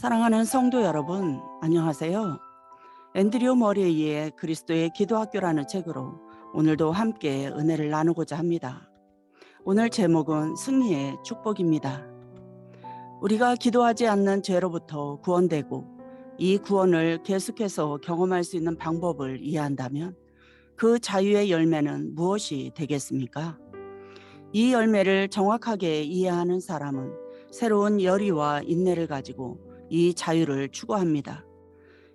사랑하는 성도 여러분, 안녕하세요. 앤드류 머레이의 그리스도의 기도학교라는 책으로 오늘도 함께 은혜를 나누고자 합니다. 오늘 제목은 승리의 축복입니다. 우리가 기도하지 않는 죄로부터 구원되고 이 구원을 계속해서 경험할 수 있는 방법을 이해한다면 그 자유의 열매는 무엇이 되겠습니까? 이 열매를 정확하게 이해하는 사람은 새로운 열의와 인내를 가지고 이 자유를 추구합니다.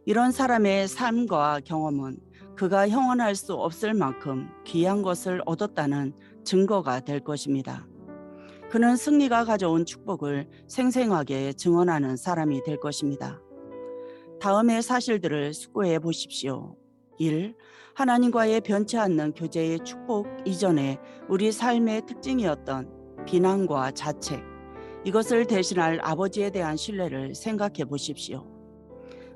이런 사람의 삶과 경험은 그가 형언할 수 없을 만큼 귀한 것을 얻었다는 증거가 될 것입니다. 그는 승리가 가져온 축복을 생생하게 증언하는 사람이 될 것입니다. 다음의 사실들을 숙고해 보십시오. 1. 하나님과의 변치 않는 교제의 축복 이전에 우리 삶의 특징이었던 비난과 자책, 이것을 대신할 아버지에 대한 신뢰를 생각해 보십시오.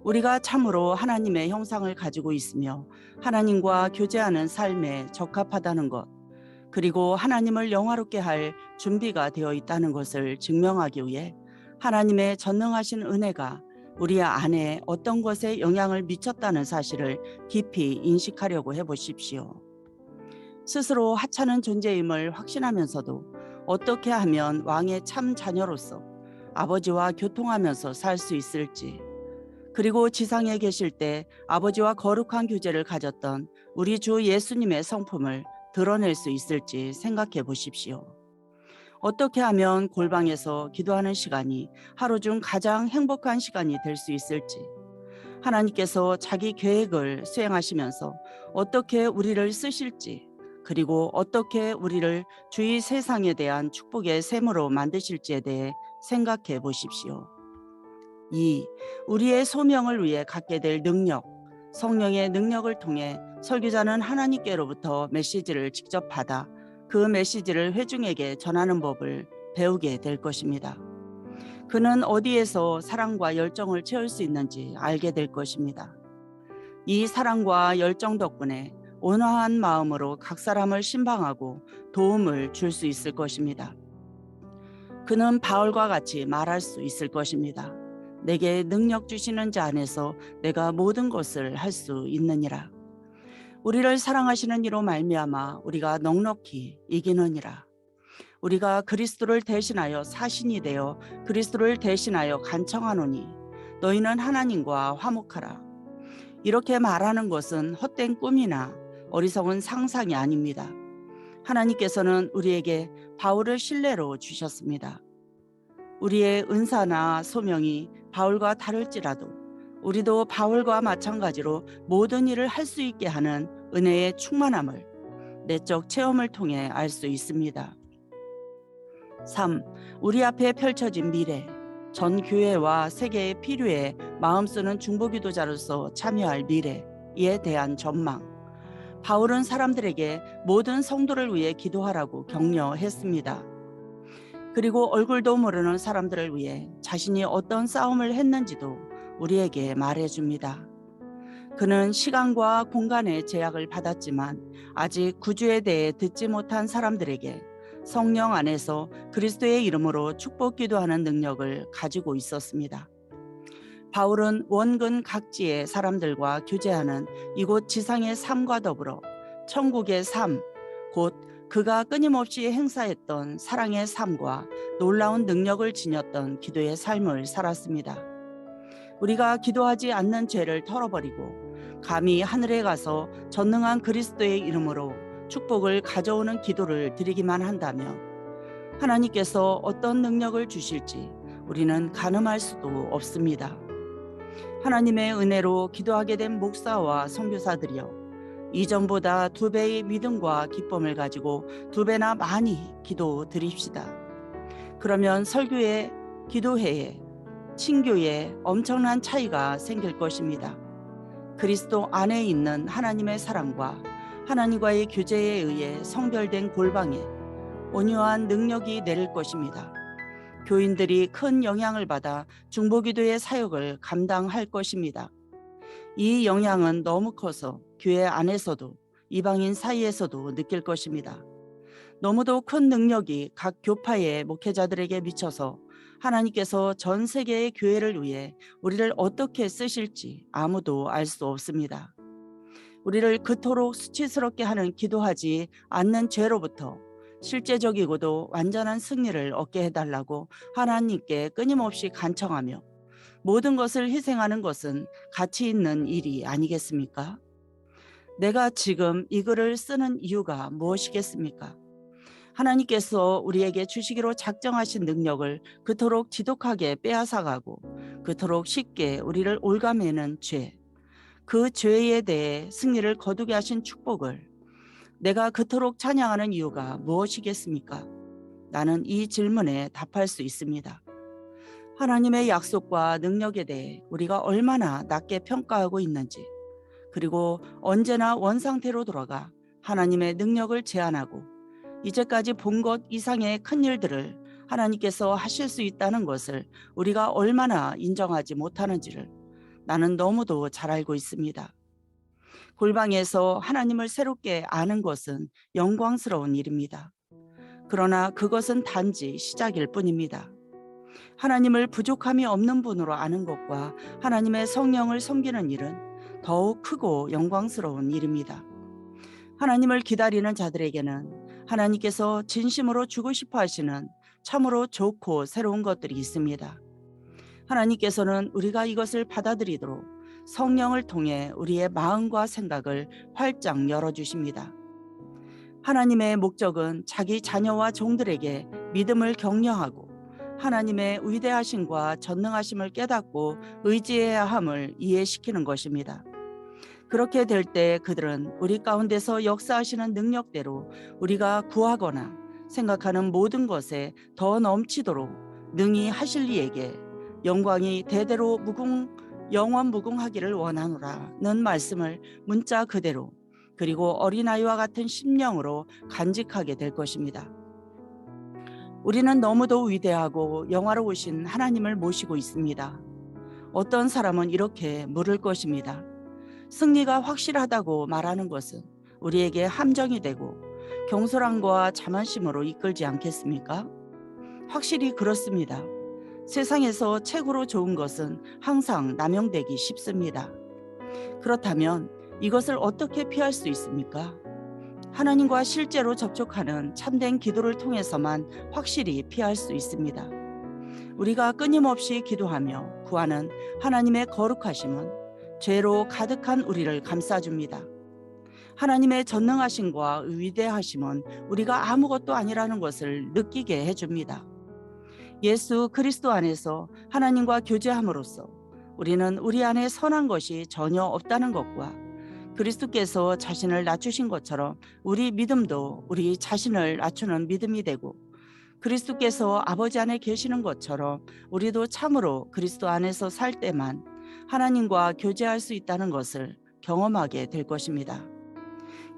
우리가 참으로 하나님의 형상을 가지고 있으며 하나님과 교제하는 삶에 적합하다는 것, 그리고 하나님을 영화롭게 할 준비가 되어 있다는 것을 증명하기 위해 하나님의 전능하신 은혜가 우리 안에 어떤 것에 영향을 미쳤다는 사실을 깊이 인식하려고 해보십시오. 스스로 하찮은 존재임을 확신하면서도 어떻게 하면 왕의 참 자녀로서 아버지와 교통하면서 살 수 있을지, 그리고 지상에 계실 때 아버지와 거룩한 교제를 가졌던 우리 주 예수님의 성품을 드러낼 수 있을지 생각해 보십시오. 어떻게 하면 골방에서 기도하는 시간이 하루 중 가장 행복한 시간이 될 수 있을지, 하나님께서 자기 계획을 수행하시면서 어떻게 우리를 쓰실지, 그리고 어떻게 우리를 주위 세상에 대한 축복의 샘으로 만드실지에 대해 생각해 보십시오. 2. 우리의 소명을 위해 갖게 될 능력, 성령의 능력을 통해 설교자는 하나님께로부터 메시지를 직접 받아 그 메시지를 회중에게 전하는 법을 배우게 될 것입니다. 그는 어디에서 사랑과 열정을 채울 수 있는지 알게 될 것입니다. 이 사랑과 열정 덕분에 온화한 마음으로 각 사람을 신방하고 도움을 줄 수 있을 것입니다. 그는 바울과 같이 말할 수 있을 것입니다. 내게 능력 주시는 자 안에서 내가 모든 것을 할 수 있느니라. 우리를 사랑하시는 이로 말미암아 우리가 넉넉히 이기느니라. 우리가 그리스도를 대신하여 사신이 되어 그리스도를 대신하여 간청하노니 너희는 하나님과 화목하라. 이렇게 말하는 것은 헛된 꿈이나 어리석은 상상이 아닙니다. 하나님께서는 우리에게 바울을 신뢰로 주셨습니다. 우리의 은사나 소명이 바울과 다를지라도 우리도 바울과 마찬가지로 모든 일을 할 수 있게 하는 은혜의 충만함을 내적 체험을 통해 알 수 있습니다. 3. 우리 앞에 펼쳐진 미래, 전 교회와 세계의 필요에 마음 쓰는 중보기도자로서 참여할 미래에 대한 전망. 바울은 사람들에게 모든 성도를 위해 기도하라고 격려했습니다. 그리고 얼굴도 모르는 사람들을 위해 자신이 어떤 싸움을 했는지도 우리에게 말해줍니다. 그는 시간과 공간의 제약을 받았지만 아직 구주에 대해 듣지 못한 사람들에게 성령 안에서 그리스도의 이름으로 축복 기도하는 능력을 가지고 있었습니다. 바울은 원근 각지의 사람들과 교제하는 이곳 지상의 삶과 더불어 천국의 삶, 곧 그가 끊임없이 행사했던 사랑의 삶과 놀라운 능력을 지녔던 기도의 삶을 살았습니다. 우리가 기도하지 않는 죄를 털어버리고 감히 하늘에 가서 전능한 그리스도의 이름으로 축복을 가져오는 기도를 드리기만 한다면 하나님께서 어떤 능력을 주실지 우리는 가늠할 수도 없습니다. 하나님의 은혜로 기도하게 된 목사와 선교사들이여, 이전보다 2배의 믿음과 기쁨을 가지고 2배나 많이 기도 드립시다. 그러면 설교에, 기도회에, 친교에 엄청난 차이가 생길 것입니다. 그리스도 안에 있는 하나님의 사랑과 하나님과의 교제에 의해 성별된 골방에 온유한 능력이 내릴 것입니다. 교인들이 큰 영향을 받아 중보기도의 사역을 감당할 것입니다. 이 영향은 너무 커서 교회 안에서도 이방인 사이에서도 느낄 것입니다. 너무도 큰 능력이 각 교파의 목회자들에게 미쳐서 하나님께서 전 세계의 교회를 위해 우리를 어떻게 쓰실지 아무도 알 수 없습니다. 우리를 그토록 수치스럽게 하는 기도하지 않는 죄로부터 실제적이고도 완전한 승리를 얻게 해달라고 하나님께 끊임없이 간청하며 모든 것을 희생하는 것은 가치 있는 일이 아니겠습니까? 내가 지금 이 글을 쓰는 이유가 무엇이겠습니까? 하나님께서 우리에게 주시기로 작정하신 능력을 그토록 지독하게 빼앗아가고 그토록 쉽게 우리를 올가매는 죄, 그 죄에 대해 승리를 거두게 하신 축복을 내가 그토록 찬양하는 이유가 무엇이겠습니까? 나는 이 질문에 답할 수 있습니다. 하나님의 약속과 능력에 대해 우리가 얼마나 낮게 평가하고 있는지, 그리고 언제나 원상태로 돌아가 하나님의 능력을 제한하고 이제까지 본 것 이상의 큰 일들을 하나님께서 하실 수 있다는 것을 우리가 얼마나 인정하지 못하는지를 나는 너무도 잘 알고 있습니다. 골방에서 하나님을 새롭게 아는 것은 영광스러운 일입니다. 그러나 그것은 단지 시작일 뿐입니다. 하나님을 부족함이 없는 분으로 아는 것과 하나님의 성령을 섬기는 일은 더욱 크고 영광스러운 일입니다. 하나님을 기다리는 자들에게는 하나님께서 진심으로 주고 싶어 하시는 참으로 좋고 새로운 것들이 있습니다. 하나님께서는 우리가 이것을 받아들이도록 성령을 통해 우리의 마음과 생각을 활짝 열어주십니다. 하나님의 목적은 자기 자녀와 종들에게 믿음을 격려하고 하나님의 위대하심과 전능하심을 깨닫고 의지해야 함을 이해시키는 것입니다. 그렇게 될 때 그들은 우리 가운데서 역사하시는 능력대로 우리가 구하거나 생각하는 모든 것에 더 넘치도록 능히 하실 이에게 영광이 대대로 영원 무궁하기를 원하노라는 말씀을 문자 그대로 그리고 어린아이와 같은 심령으로 간직하게 될 것입니다. 우리는 너무도 위대하고 영화로우신 하나님을 모시고 있습니다. 어떤 사람은 이렇게 물을 것입니다. 승리가 확실하다고 말하는 것은 우리에게 함정이 되고 경솔함과 자만심으로 이끌지 않겠습니까? 확실히 그렇습니다. 세상에서 최고로 좋은 것은 항상 남용되기 쉽습니다. 그렇다면 이것을 어떻게 피할 수 있습니까? 하나님과 실제로 접촉하는 참된 기도를 통해서만 확실히 피할 수 있습니다. 우리가 끊임없이 기도하며 구하는 하나님의 거룩하심은 죄로 가득한 우리를 감싸줍니다. 하나님의 전능하심과 위대하심은 우리가 아무것도 아니라는 것을 느끼게 해줍니다. 예수 그리스도 안에서 하나님과 교제함으로써 우리는 우리 안에 선한 것이 전혀 없다는 것과 그리스도께서 자신을 낮추신 것처럼 우리 믿음도 우리 자신을 낮추는 믿음이 되고 그리스도께서 아버지 안에 계시는 것처럼 우리도 참으로 그리스도 안에서 살 때만 하나님과 교제할 수 있다는 것을 경험하게 될 것입니다.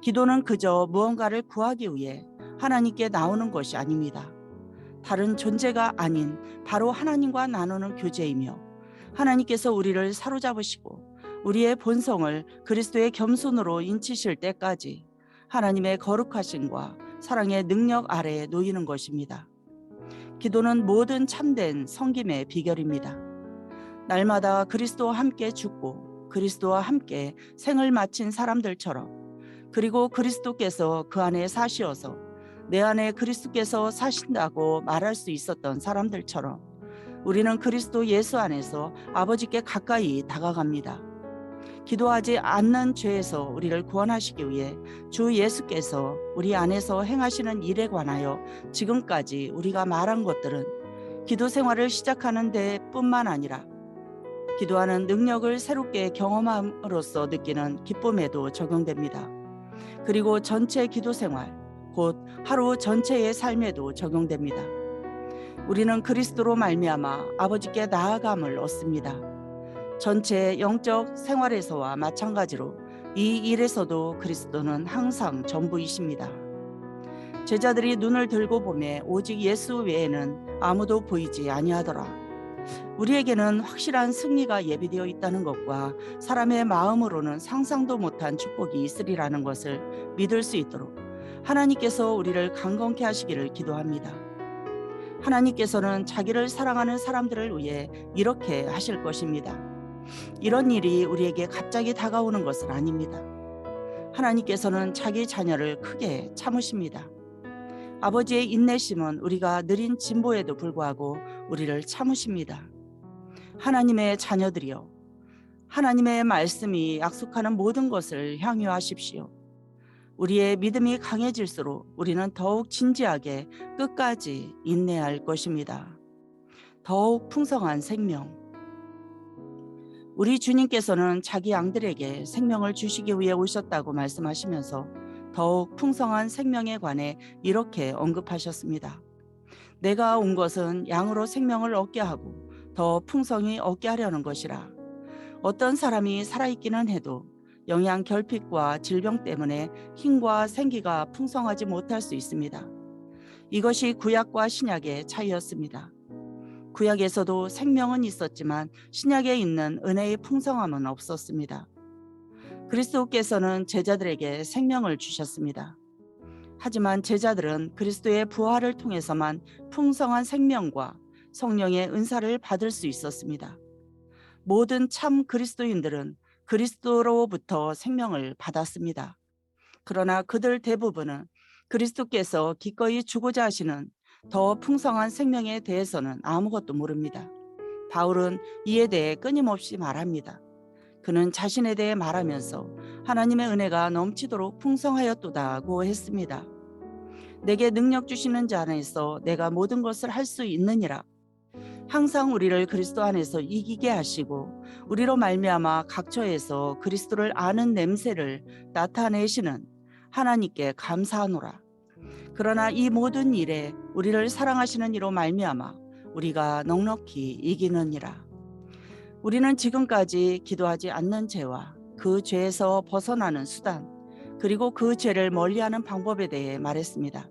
기도는 그저 무언가를 구하기 위해 하나님께 나오는 것이 아닙니다. 다른 존재가 아닌 바로 하나님과 나누는 교제이며 하나님께서 우리를 사로잡으시고 우리의 본성을 그리스도의 겸손으로 인치실 때까지 하나님의 거룩하심과 사랑의 능력 아래에 놓이는 것입니다. 기도는 모든 참된 섬김의 비결입니다. 날마다 그리스도와 함께 죽고 그리스도와 함께 생을 마친 사람들처럼 그리고 그리스도께서 그 안에 사시어서 내 안에 그리스도께서 사신다고 말할 수 있었던 사람들처럼 우리는 그리스도 예수 안에서 아버지께 가까이 다가갑니다. 기도하지 않는 죄에서 우리를 구원하시기 위해 주 예수께서 우리 안에서 행하시는 일에 관하여 지금까지 우리가 말한 것들은 기도 생활을 시작하는 데뿐만 아니라 기도하는 능력을 새롭게 경험함으로써 느끼는 기쁨에도 적용됩니다. 그리고 전체 기도 생활, 곧 하루 전체의 삶에도 적용됩니다. 우리는 그리스도로 말미암아 아버지께 나아감을 얻습니다. 전체 영적 생활에서와 마찬가지로 이 일에서도 그리스도는 항상 전부이십니다. 제자들이 눈을 들고 보매 오직 예수 외에는 아무도 보이지 아니하더라. 우리에게는 확실한 승리가 예비되어 있다는 것과 사람의 마음으로는 상상도 못한 축복이 있으리라는 것을 믿을 수 있도록 하나님께서 우리를 강건케 하시기를 기도합니다. 하나님께서는 자기를 사랑하는 사람들을 위해 이렇게 하실 것입니다. 이런 일이 우리에게 갑자기 다가오는 것은 아닙니다. 하나님께서는 자기 자녀를 크게 참으십니다. 아버지의 인내심은 우리가 느린 진보에도 불구하고 우리를 참으십니다. 하나님의 자녀들이여, 하나님의 말씀이 약속하는 모든 것을 향유하십시오. 우리의 믿음이 강해질수록 우리는 더욱 진지하게 끝까지 인내할 것입니다. 더욱 풍성한 생명. 우리 주님께서는 자기 양들에게 생명을 주시기 위해 오셨다고 말씀하시면서 더욱 풍성한 생명에 관해 이렇게 언급하셨습니다. 내가 온 것은 양으로 생명을 얻게 하고 더 풍성히 얻게 하려는 것이라. 어떤 사람이 살아있기는 해도 영양 결핍과 질병 때문에 힘과 생기가 풍성하지 못할 수 있습니다. 이것이 구약과 신약의 차이였습니다. 구약에서도 생명은 있었지만 신약에 있는 은혜의 풍성함은 없었습니다. 그리스도께서는 제자들에게 생명을 주셨습니다. 하지만 제자들은 그리스도의 부활을 통해서만 풍성한 생명과 성령의 은사를 받을 수 있었습니다. 모든 참 그리스도인들은 그리스도로부터 생명을 받았습니다. 그러나 그들 대부분은 그리스도께서 기꺼이 주고자 하시는 더 풍성한 생명에 대해서는 아무것도 모릅니다. 바울은 이에 대해 끊임없이 말합니다. 그는 자신에 대해 말하면서 하나님의 은혜가 넘치도록 풍성하였도다고 했습니다. 내게 능력 주시는 자 안에서 내가 모든 것을 할 수 있느니라. 항상 우리를 그리스도 안에서 이기게 하시고 우리로 말미암아 각처에서 그리스도를 아는 냄새를 나타내시는 하나님께 감사하노라. 그러나 이 모든 일에 우리를 사랑하시는 이로 말미암아 우리가 넉넉히 이기느니라. 우리는 지금까지 기도하지 않는 죄와 그 죄에서 벗어나는 수단, 그리고 그 죄를 멀리하는 방법에 대해 말했습니다.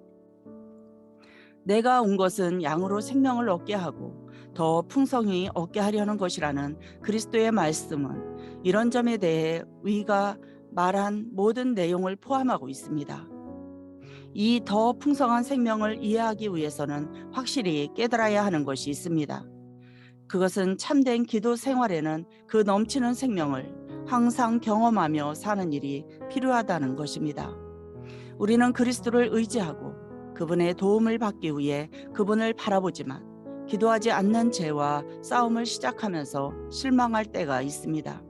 내가 온 것은 양으로 생명을 얻게 하고 더 풍성히 얻게 하려는 것이라는 그리스도의 말씀은 이런 점에 대해 우리가 말한 모든 내용을 포함하고 있습니다. 이 더 풍성한 생명을 이해하기 위해서는 확실히 깨달아야 하는 것이 있습니다. 그것은 참된 기도 생활에는 그 넘치는 생명을 항상 경험하며 사는 일이 필요하다는 것입니다. 우리는 그리스도를 의지하고 그분의 도움을 받기 위해 그분을 바라보지만 기도하지 않는 죄와 싸움을 시작하면서 실망할 때가 있습니다.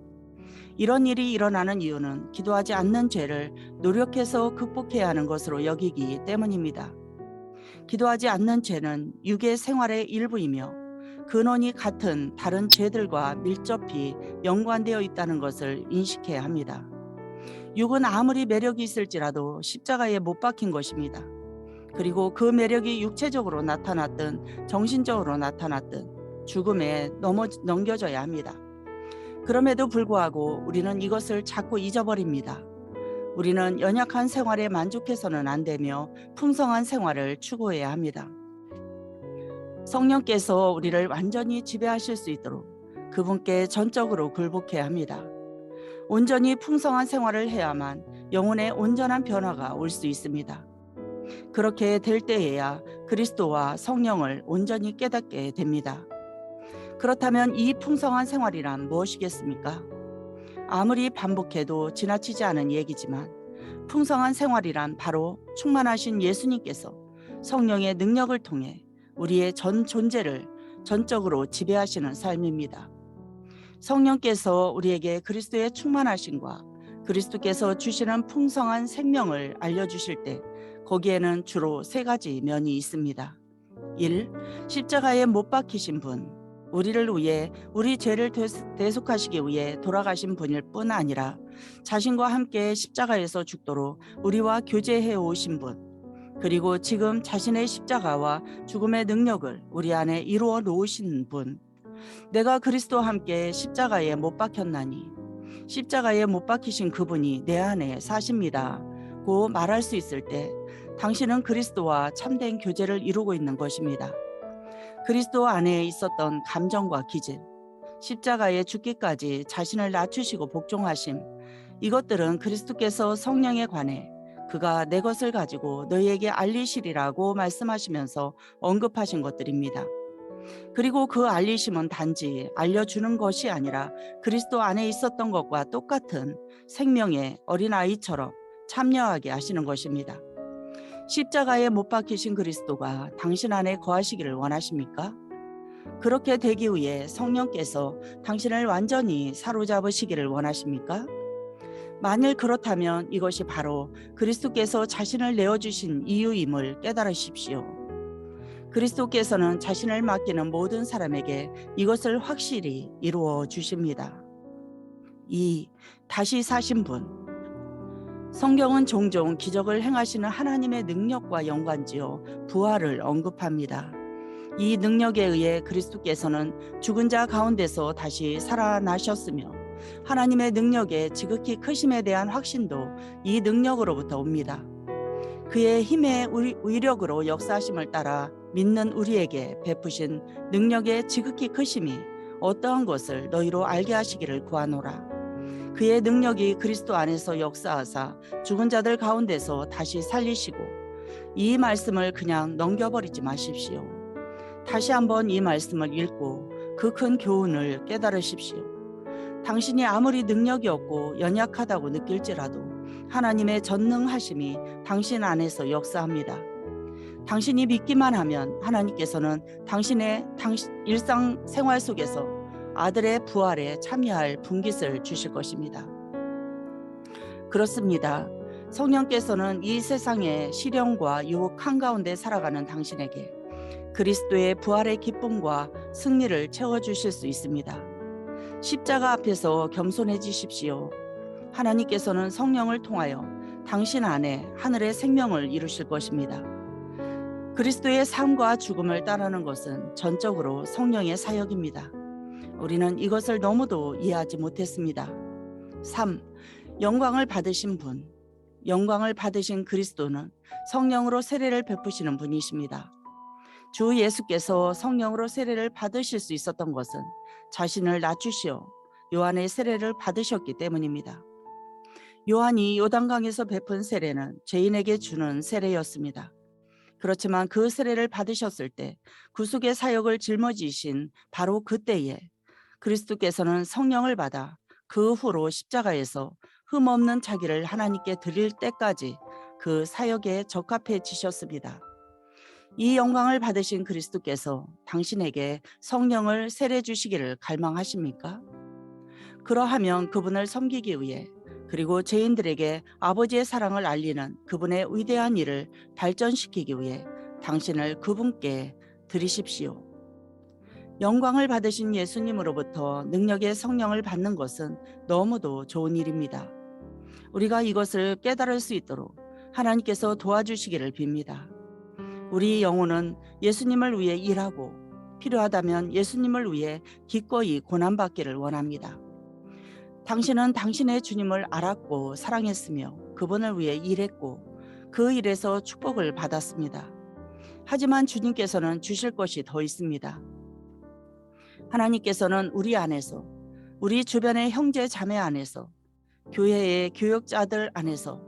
이런 일이 일어나는 이유는 기도하지 않는 죄를 노력해서 극복해야 하는 것으로 여기기 때문입니다. 기도하지 않는 죄는 육의 생활의 일부이며 근원이 같은 다른 죄들과 밀접히 연관되어 있다는 것을 인식해야 합니다. 육은 아무리 매력이 있을지라도 십자가에 못 박힌 것입니다. 그리고 그 매력이 육체적으로 나타났든 정신적으로 나타났든 죽음에 넘겨져야 합니다. 그럼에도 불구하고 우리는 이것을 자꾸 잊어버립니다. 우리는 연약한 생활에 만족해서는 안 되며 풍성한 생활을 추구해야 합니다. 성령께서 우리를 완전히 지배하실 수 있도록 그분께 전적으로 굴복해야 합니다. 온전히 풍성한 생활을 해야만 영혼의 온전한 변화가 올 수 있습니다. 그렇게 될 때에야 그리스도와 성령을 온전히 깨닫게 됩니다. 그렇다면 이 풍성한 생활이란 무엇이겠습니까? 아무리 반복해도 지나치지 않은 얘기지만 풍성한 생활이란 바로 충만하신 예수님께서 성령의 능력을 통해 우리의 전 존재를 전적으로 지배하시는 삶입니다. 성령께서 우리에게 그리스도의 충만하심과 그리스도께서 주시는 풍성한 생명을 알려주실 때 거기에는 주로 세 가지 면이 있습니다. 1. 십자가에 못 박히신 분, 우리를 위해 우리 죄를 대속하시기 위해 돌아가신 분일 뿐 아니라 자신과 함께 십자가에서 죽도록 우리와 교제해 오신 분, 그리고 지금 자신의 십자가와 죽음의 능력을 우리 안에 이루어 놓으신 분. 내가 그리스도와 함께 십자가에 못 박혔나니 십자가에 못 박히신 그분이 내 안에 사십니다 고 말할 수 있을 때 당신은 그리스도와 참된 교제를 이루고 있는 것입니다. 그리스도 안에 있었던 감정과 기질, 십자가에 죽기까지 자신을 낮추시고 복종하심, 이것들은 그리스도께서 성령에 관해 그가 내 것을 가지고 너희에게 알리시리라고 말씀하시면서 언급하신 것들입니다. 그리고 그 알리심은 단지 알려주는 것이 아니라 그리스도 안에 있었던 것과 똑같은 생명의 어린아이처럼 참여하게 하시는 것입니다. 십자가에 못 박히신 그리스도가 당신 안에 거하시기를 원하십니까? 그렇게 되기 위해 성령께서 당신을 완전히 사로잡으시기를 원하십니까? 만일 그렇다면 이것이 바로 그리스도께서 자신을 내어주신 이유임을 깨달으십시오. 그리스도께서는 자신을 맡기는 모든 사람에게 이것을 확실히 이루어 주십니다. 2. 다시 사신 분. 성경은 종종 기적을 행하시는 하나님의 능력과 연관지어 부활을 언급합니다. 이 능력에 의해 그리스도께서는 죽은 자 가운데서 다시 살아나셨으며 하나님의 능력의 지극히 크심에 대한 확신도 이 능력으로부터 옵니다. 그의 힘의 위력으로 역사하심을 따라 믿는 우리에게 베푸신 능력의 지극히 크심이 어떠한 것을 너희로 알게 하시기를 구하노라. 그의 능력이 그리스도 안에서 역사하사 죽은 자들 가운데서 다시 살리시고, 이 말씀을 그냥 넘겨버리지 마십시오. 다시 한번 이 말씀을 읽고 그 큰 교훈을 깨달으십시오. 당신이 아무리 능력이 없고 연약하다고 느낄지라도 하나님의 전능하심이 당신 안에서 역사합니다. 당신이 믿기만 하면 하나님께서는 당신의 일상생활 속에서 아들의 부활에 참여할 분깃을 주실 것입니다. 그렇습니다. 성령께서는 이 세상의 시련과 유혹 한가운데 살아가는 당신에게 그리스도의 부활의 기쁨과 승리를 채워주실 수 있습니다. 십자가 앞에서 겸손해지십시오. 하나님께서는 성령을 통하여 당신 안에 하늘의 생명을 이루실 것입니다. 그리스도의 삶과 죽음을 따르는 것은 전적으로 성령의 사역입니다. 우리는 이것을 너무도 이해하지 못했습니다. 3. 영광을 받으신 분. 영광을 받으신 그리스도는 성령으로 세례를 베푸시는 분이십니다. 주 예수께서 성령으로 세례를 받으실 수 있었던 것은 자신을 낮추시어 요한의 세례를 받으셨기 때문입니다. 요한이 요단강에서 베푼 세례는 죄인에게 주는 세례였습니다. 그렇지만 그 세례를 받으셨을 때 구속의 사역을 짊어지신 바로 그때에 그리스도께서는 성령을 받아 그 후로 십자가에서 흠없는 자기를 하나님께 드릴 때까지 그 사역에 적합해지셨습니다. 이 영광을 받으신 그리스도께서 당신에게 성령을 세례 주시기를 갈망하십니까? 그러하면 그분을 섬기기 위해, 그리고 죄인들에게 아버지의 사랑을 알리는 그분의 위대한 일을 발전시키기 위해 당신을 그분께 드리십시오. 영광을 받으신 예수님으로부터 능력의 성령을 받는 것은 너무도 좋은 일입니다. 우리가 이것을 깨달을 수 있도록 하나님께서 도와주시기를 빕니다. 우리 영혼은 예수님을 위해 일하고 필요하다면 예수님을 위해 기꺼이 고난받기를 원합니다. 당신은 당신의 주님을 알았고 사랑했으며 그분을 위해 일했고 그 일에서 축복을 받았습니다. 하지만 주님께서는 주실 것이 더 있습니다. 하나님께서는 우리 안에서, 우리 주변의 형제 자매 안에서, 교회의 교역자들 안에서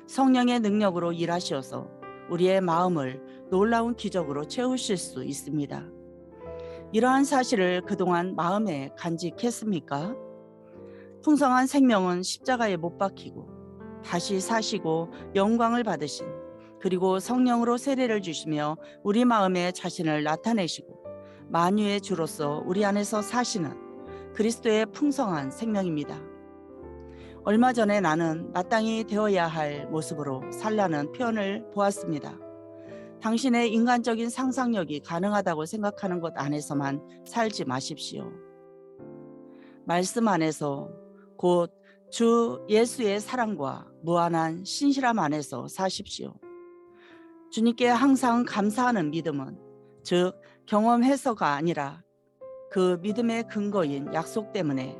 성령의 능력으로 일하셔서 우리의 마음을 놀라운 기적으로 채우실 수 있습니다. 이러한 사실을 그동안 마음에 간직했습니까? 풍성한 생명은 십자가에 못 박히고 다시 사시고 영광을 받으신, 그리고 성령으로 세례를 주시며 우리 마음에 자신을 나타내시고 만유의 주로서 우리 안에서 사시는 그리스도의 풍성한 생명입니다. 얼마 전에 나는 마땅히 되어야 할 모습으로 살라는 표현을 보았습니다. 당신의 인간적인 상상력이 가능하다고 생각하는 것 안에서만 살지 마십시오. 말씀 안에서, 곧 주 예수의 사랑과 무한한 신실함 안에서 사십시오. 주님께 항상 감사하는 믿음은, 즉 경험해서가 아니라 그 믿음의 근거인 약속 때문에,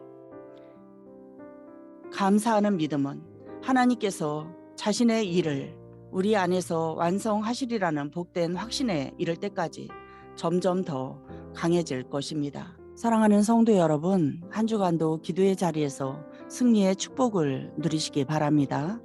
감사하는 믿음은 하나님께서 자신의 일을 우리 안에서 완성하시리라는 복된 확신에 이를 때까지 점점 더 강해질 것입니다. 사랑하는 성도 여러분, 한 주간도 기도의 자리에서 승리의 축복을 누리시기 바랍니다.